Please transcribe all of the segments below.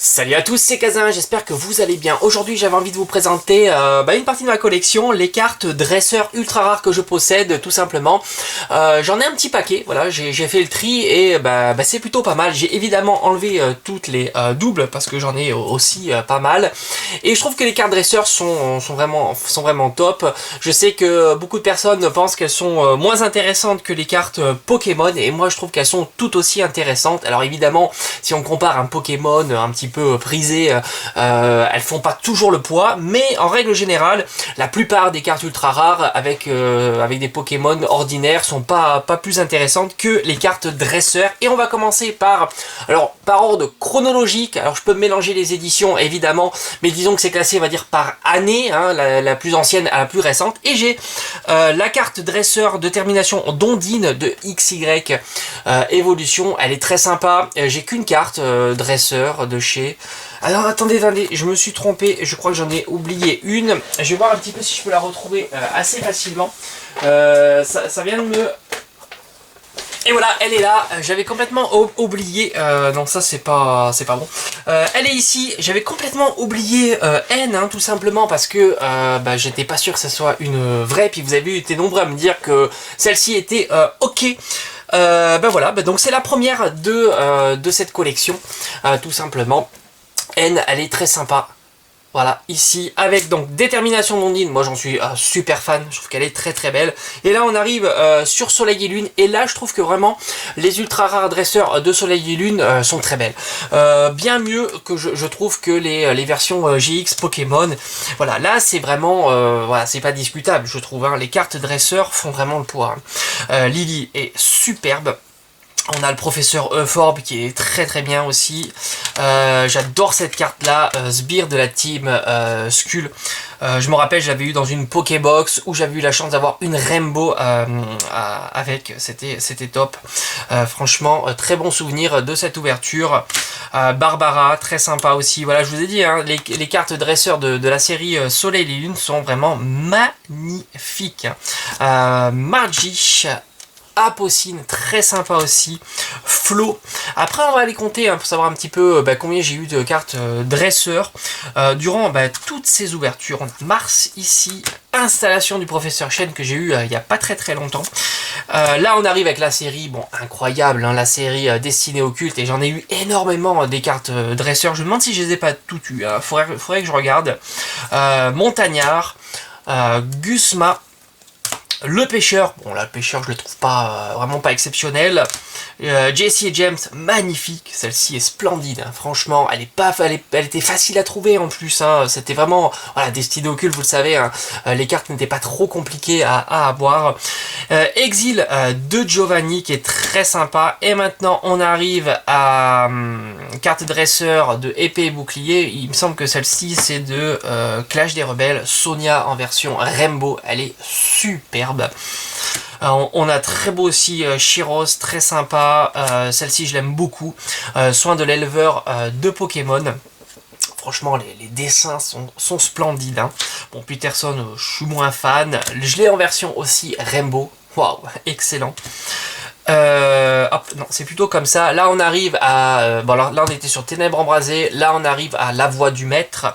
Salut à tous, c'est Kazin, j'espère que vous allez bien. Aujourd'hui j'avais envie de vous présenter une partie de ma collection, les cartes dresseurs ultra rares que je possède tout simplement. J'en ai un petit paquet, voilà, j'ai fait le tri et c'est plutôt pas mal. J'ai évidemment enlevé toutes les doubles parce que j'en ai aussi pas mal. Et je trouve que les cartes dresseurs sont vraiment top. Je sais que beaucoup de personnes pensent qu'elles sont moins intéressantes que les cartes Pokémon et moi je trouve qu'elles sont tout aussi intéressantes. Alors évidemment, si on compare un Pokémon un petit peu prisé, elles font pas toujours le poids, mais en règle générale, la plupart des cartes ultra rares avec des Pokémon ordinaires sont pas plus intéressantes que les cartes dresseurs. Et on va commencer par ordre chronologique. Alors je peux mélanger les éditions évidemment, mais disons que c'est classé, on va dire, par année, hein, la plus ancienne à la plus récente. Et j'ai la carte dresseur de termination d'Ondine de XY Evolution. Elle est très sympa. J'ai qu'une carte dresseur de chez... Alors attendez, je me suis trompé, je crois que j'en ai oublié une. Je vais voir un petit peu si je peux la retrouver assez facilement. Ça vient de me... Et voilà, elle est là. J'avais complètement oublié... non, ça c'est pas bon. Elle est ici. J'avais complètement oublié N, hein, tout simplement parce que j'étais pas sûr que ce soit une vraie. Puis vous avez vu, été nombreux à me dire que celle-ci était ok. Donc c'est la première de cette collection, tout simplement. N, elle est très sympa. Voilà, ici, avec donc Détermination d'Ondine, moi j'en suis super fan, je trouve qu'elle est très très belle. Et là on arrive sur Soleil et Lune, et là je trouve que vraiment les ultra rares dresseurs de Soleil et Lune sont très belles. Bien mieux que je trouve que les versions GX Pokémon. Voilà, là c'est vraiment, voilà, c'est pas discutable je trouve, hein. Les cartes dresseurs font vraiment le poids. Lily est superbe. On a le professeur Euphorbe qui est très très bien aussi. J'adore cette carte là, Sbire de la team Skull. Je me rappelle, j'avais eu dans une Pokébox où j'avais eu la chance d'avoir une Rainbow avec, c'était top. Franchement, très bon souvenir de cette ouverture. Barbara, très sympa aussi. Voilà, je vous ai dit, hein, les cartes dresseurs de la série Soleil et Lune sont vraiment magnifiques. Margie, Apocine, très sympa aussi. Flo. Après on va aller compter, hein, pour savoir un petit peu combien j'ai eu de cartes dresseurs durant toutes ces ouvertures. On a Mars ici, installation du professeur Chen que j'ai eu il n'y a pas très longtemps. Là on arrive avec la série, bon, incroyable, hein, la série Destinée au culte, et j'en ai eu énormément des cartes dresseurs. Je me demande si je les ai pas toutes eues, hein. Faudrait que je regarde. Montagnard, Gusma, le pêcheur, bon là le pêcheur je le trouve pas vraiment pas exceptionnel. Jessie et James, magnifique, celle-ci est splendide, hein. Franchement, elle était facile à trouver en plus, hein. C'était vraiment, voilà, Destinée au culte, vous le savez, hein. Les cartes n'étaient pas trop compliquées à avoir. Exil de Giovanni qui est très sympa. Et maintenant on arrive à carte dresseur de épée et bouclier. Il me semble que celle-ci c'est de Clash des Rebelles, Sonia en version Rainbow, elle est superbe. On a très beau aussi Shiros, très sympa, celle-ci je l'aime beaucoup. Soin de l'éleveur de Pokémon. Franchement, les dessins sont splendides, hein. Bon, Peterson, je suis moins fan. Je l'ai en version aussi Rainbow. Waouh, excellent. Hop, non, c'est plutôt comme ça. Là, on arrive à... là, on était sur Ténèbres embrasées. Là, on arrive à La Voix du Maître.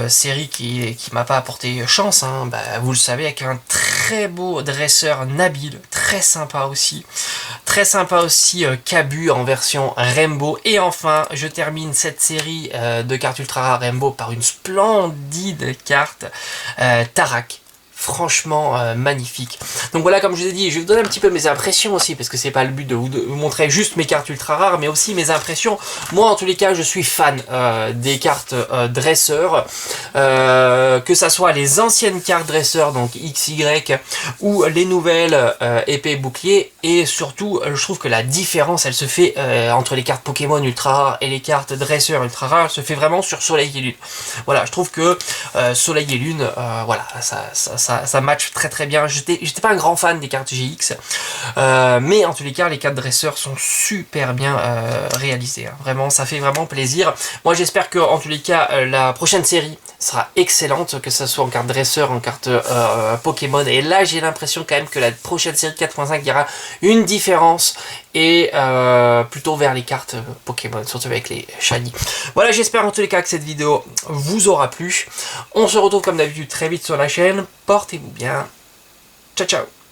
Série qui m'a pas apporté chance, hein. Vous le savez, avec un très beau dresseur Nabil. Très sympa aussi. Très sympa aussi Cabu en version Rainbow. Et enfin, je termine cette série de cartes ultra rares Rainbow par une splendide carte Tarak. Franchement magnifique. Donc voilà, comme je vous ai dit, je vais vous donner un petit peu mes impressions aussi, parce que c'est pas le but de vous montrer juste mes cartes ultra rares, mais aussi mes impressions. Moi, en tous les cas, je suis fan des cartes dresseurs, que ça soit les anciennes cartes dresseurs, donc XY, ou les nouvelles épée bouclier. Et surtout, je trouve que la différence, elle se fait entre les cartes Pokémon ultra rares et les cartes dresseurs ultra rares, elle se fait vraiment sur Soleil et Lune. Voilà, je trouve que Soleil et Lune, voilà, ça match très bien. J'étais pas un grand fan des cartes GX, mais en tous les cas les cartes dresseurs sont super bien réalisées, hein. Vraiment, ça fait vraiment plaisir. Moi j'espère que en tous les cas la prochaine série sera excellente, que ce soit en carte dresseur, en carte Pokémon. Et là, j'ai l'impression quand même que la prochaine série 4.5, il y aura une différence, et plutôt vers les cartes Pokémon, surtout avec les shiny. Voilà, j'espère en tous les cas que cette vidéo vous aura plu. On se retrouve comme d'habitude très vite sur la chaîne. Portez-vous bien. Ciao, ciao.